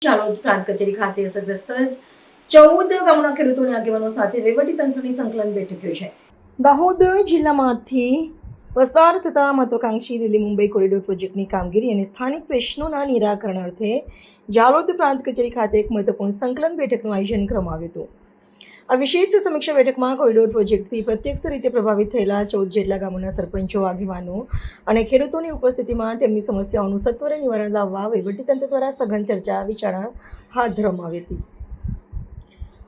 જાલોદ પ્રાંત કચેરી ખાતે અસરગ્રસ્ત 14 ગામના ખેડૂતોની આગેવાનો સાથે વહીવટીતંત્રની સંકલન બેઠક યોજાઈ. દાહોદ જિલ્લામાંથી પસાર થતા મહત્વાકાંક્ષી દિલ્હી મુંબઈ કોરિડોર પ્રોજેક્ટની કામગીરી અને સ્થાનિક પ્રશ્નોના નિરાકરણ અર્થે જાલોદ પ્રાંત કચેરી ખાતે એક મહત્વપૂર્ણ સંકલન બેઠકનું આયોજન કરવામાં આવ્યું હતું. આ વિશેષ સમીક્ષા બેઠકમાં કોરિડોર પ્રોજેક્ટથી પ્રત્યક્ષ રીતે પ્રભાવિત થયેલા 14 જેટલા ગામોના સરપંચો, આગેવાનો અને ખેડૂતોની ઉપસ્થિતિમાં તેમની સમસ્યાઓનું સત્વરે નિવારણ લાવવા વહીવટીતંત્ર દ્વારા સઘન ચર્ચા વિચારણા હાથ ધરવામાં આવી હતી.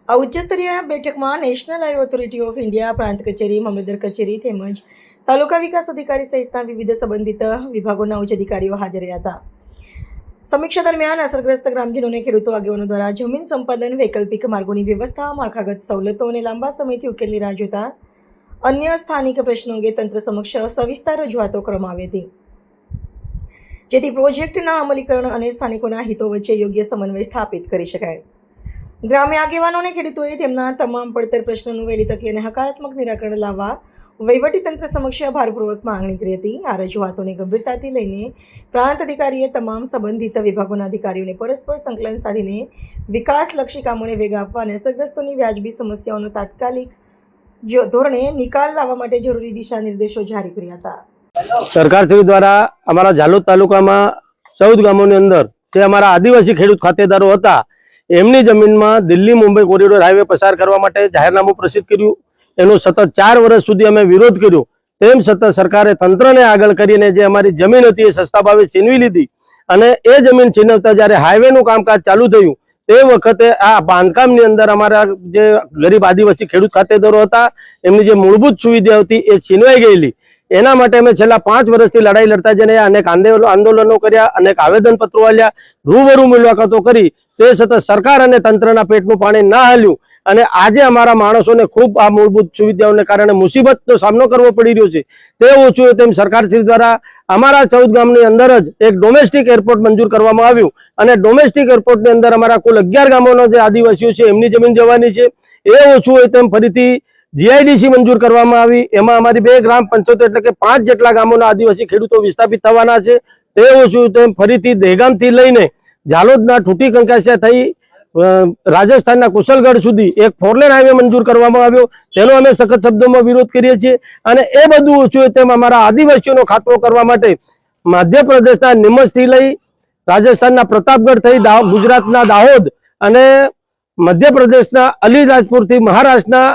આ ઉચ્ચસ્તરીય બેઠકમાં national highway authority of India, પ્રાંત કચેરી, મામલતદાર કચેરી તેમજ તાલુકા વિકાસ અધિકારી સહિતના વિવિધ સંબંધિત વિભાગોના ઉચ્ચ અધિકારીઓ હાજર રહ્યા હતા. સમીક્ષા દરમિયાન અસરગ્રસ્ત ગ્રામજનોને ખેડૂતો આગેવાનો દ્વારા જમીન સંપાદન, વૈકલ્પિક માર્ગોની વ્યવસ્થા, માળખાગત સવલતો અને લાંબા સમયથી ઉકેલની રાહ જોતા અન્ય સ્થાનિક પ્રશ્નો અંગે તંત્ર સમક્ષ સવિસ્તાર રજૂઆતો કરવામાં આવી હતી, જેથી પ્રોજેક્ટના અમલીકરણ અને સ્થાનિકોના હિતો વચ્ચે યોગ્ય સમન્વય સ્થાપિત કરી શકાય. ગ્રામ્ય આગેવાનો અને ખેડૂતોએ તેમના તમામ પડતર પ્રશ્નોનું વહેલી તકે અને હકારાત્મક નિરાકરણ લાવવા વહીવટીતંત્ર સમક્ષ ભારપૂર્વક માંગણી કરી હતી. આ રજૂઆતોને ગંભીરતાથી લઈને પ્રાંત અધિકારીએ તમામ સંબંધિત વિભાગોના અધિકારીઓને પરસ્પર સંકલન સાધીને વિકાસલક્ષી કામોને વેગ આપવા અને અસરગ્રસ્તોની વ્યાજબી સમસ્યાઓનો તાત્કાલિક ધોરણે નિકાલ લાવવા માટે જરૂરી દિશા નિર્દેશો જારી કર્યા હતા. સરકારશ્રી દ્વારા અમારા જાલોદ તાલુકામાં 14 ગામોની અંદર જે અમારા આદિવાસી ખેડૂત ખાતેદારો હતા એમની જમીનમાં દિલ્હી મુંબઈ કોરિડોર હાઈવે પસાર કરવા માટે જાહેરનામું પ્રસિદ્ધ કર્યું. એનો સતત 4 વર્ષ સુધી અમે વિરોધ કર્યો. તેમ છતાં સરકારે તંત્રને આગળ કરીને જે અમારી જમીન હતી એ સસ્તા ભાવે છીનવી લીધી અને એ જમીન છીનવતા જ્યારે હાઈવેનું કામકાજ ચાલુ થયું તે વખતે આ બાંધકામની અંદર અમારા જે ગરીબ આદિવાસી ખેડૂત ખાતેદારો હતા એમની જે મૂળભૂત સુવિધા હતી એ છીનવાઈ ગયેલી. એના માટે અમે છેલ્લા 5 વર્ષથી લડાઈ લડતા જઈને અનેક આંદોલનો કર્યા, અનેક આવેદનપત્રો આપ્યા, રૂબરૂ મુલાકાતો કરી. તે છતાં સરકાર અને તંત્રના પેટનું પાણી ના હાલ્યું અને આજે અમારા માણસોને ખૂબ આ મૂળભૂત સુવિધાઓને કારણે મુસીબતનો સામનો કરવો પડી રહ્યો છે. તે ઓછું તેમ સરકારશ્રી દ્વારા અમારા 14 ગામની અંદર જ એક ડોમેસ્ટિક એરપોર્ટ મંજૂર કરવામાં આવ્યું અને ડોમેસ્ટિક એરપોર્ટની અંદર અમારા કુલ 11 ગામોના જે આદિવાસીઓ છે એમની જમીન જવાની છે. એ ઓછું હોય તેમ ફરીથી જીઆઈડીસી મંજૂર કરવામાં આવી. એમાં અમારી 2 ગ્રામ પંચાયતો એટલે કે 5 જેટલા ગામોના આદિવાસી ખેડૂતો વિસ્થાપિત થવાના છે. તે ઓછું તેમ ફરીથી દહેગામથી લઈને જાલોદના ઠૂટી કંકાસિયા થઈ રાજસ્થાનના કુશલગઢ સુધી એક 4 લેન હાઈવે મંજૂર કરવામાં આવ્યો. તેનો અમે સખત શબ્દોમાં વિરોધ કરીએ છીએ અને એ બધું ઓછું તેમ અમારા આદિવાસીઓનો ખાતમો કરવા માટે મધ્યપ્રદેશના નીમચથી લઈ રાજસ્થાનના પ્રતાપગઢ થઈ ગુજરાતના દાહોદ અને મધ્યપ્રદેશના અલીરાજપુરથી મહારાષ્ટ્રના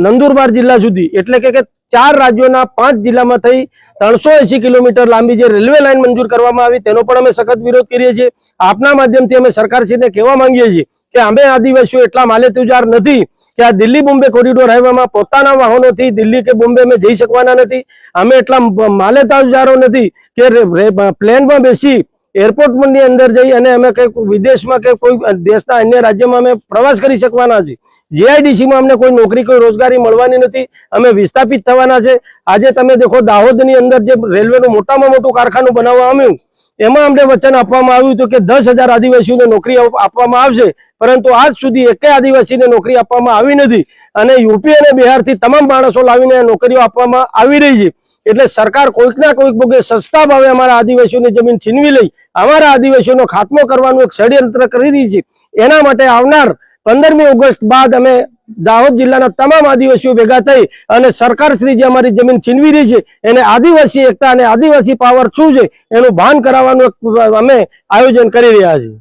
નંદુરબાર જિલ્લા સુધી એટલે કે 4 રાજ્યોના 5 જિલ્લામાં થઈ 380 કિલોમીટર લાંબી જે રેલવે લાઇન મંજૂર કરવામાં આવી તેનો પણ અમે સખત વિરોધ કરીએ છીએ. આપના માધ્યમથી અમે સરકારશ્રીને કહેવા માંગીએ છીએ કે અમે આદિવાસીઓ એટલા માલેતુજાર નથી કે આ દિલ્હી બોમ્બે કોરિડોર હાઈવેમાં પોતાના વાહનોથી દિલ્હી કે બોમ્બે અમે જઈ શકવાના નથી. અમે એટલા માલેતુજારો નથી કે પ્લેનમાં બેસી એરપોર્ટની અંદર જઈ અને અમે કંઈક વિદેશમાં કે કોઈ દેશના અન્ય રાજ્યમાં અમે પ્રવાસ કરી શકવાના છીએ. જીઆઈડીસીમાં અમને કોઈ નોકરી, કોઈ રોજગારી મળવાની નથી. અમે વિસ્થાપિત થવાના છે. આજે તમે દેખો દાહોદની અંદર જે રેલવેનું મોટામાં મોટું કારખાનું બનાવવા આવ્યું એમાં અમને વચન આપવામાં આવ્યું હતું કે 10,000 આદિવાસીઓને નોકરી આપવામાં આવશે, પરંતુ આજ સુધી એકેય આદિવાસીને નોકરી આપવામાં આવી નથી અને યુપી અને બિહારથી તમામ માણસો લાવીને નોકરીઓ આપવામાં આવી રહી છે. એટલે સરકાર કોઈકના કોઈક ભોગે સસ્તા ભાવે અમારા આદિવાસીઓની જમીન છીનવી લઈ અમારા આદિવાસીઓનો ખાત્મો કરવાનું એક ષડયંત્ર કરી રહી છે. એના માટે આવનાર 15મી ઓગસ્ટ બાદ અમે દાહોદ જિલ્લાના તમામ આદિવાસીઓ ભેગા થઈ અને સરકારશ્રી જે અમારી જમીન છીનવી રહી છે એને આદિવાસી એકતા અને આદિવાસી પાવર શું છે એનું ભાન કરાવવાનું અમે આયોજન કરી રહ્યા છીએ.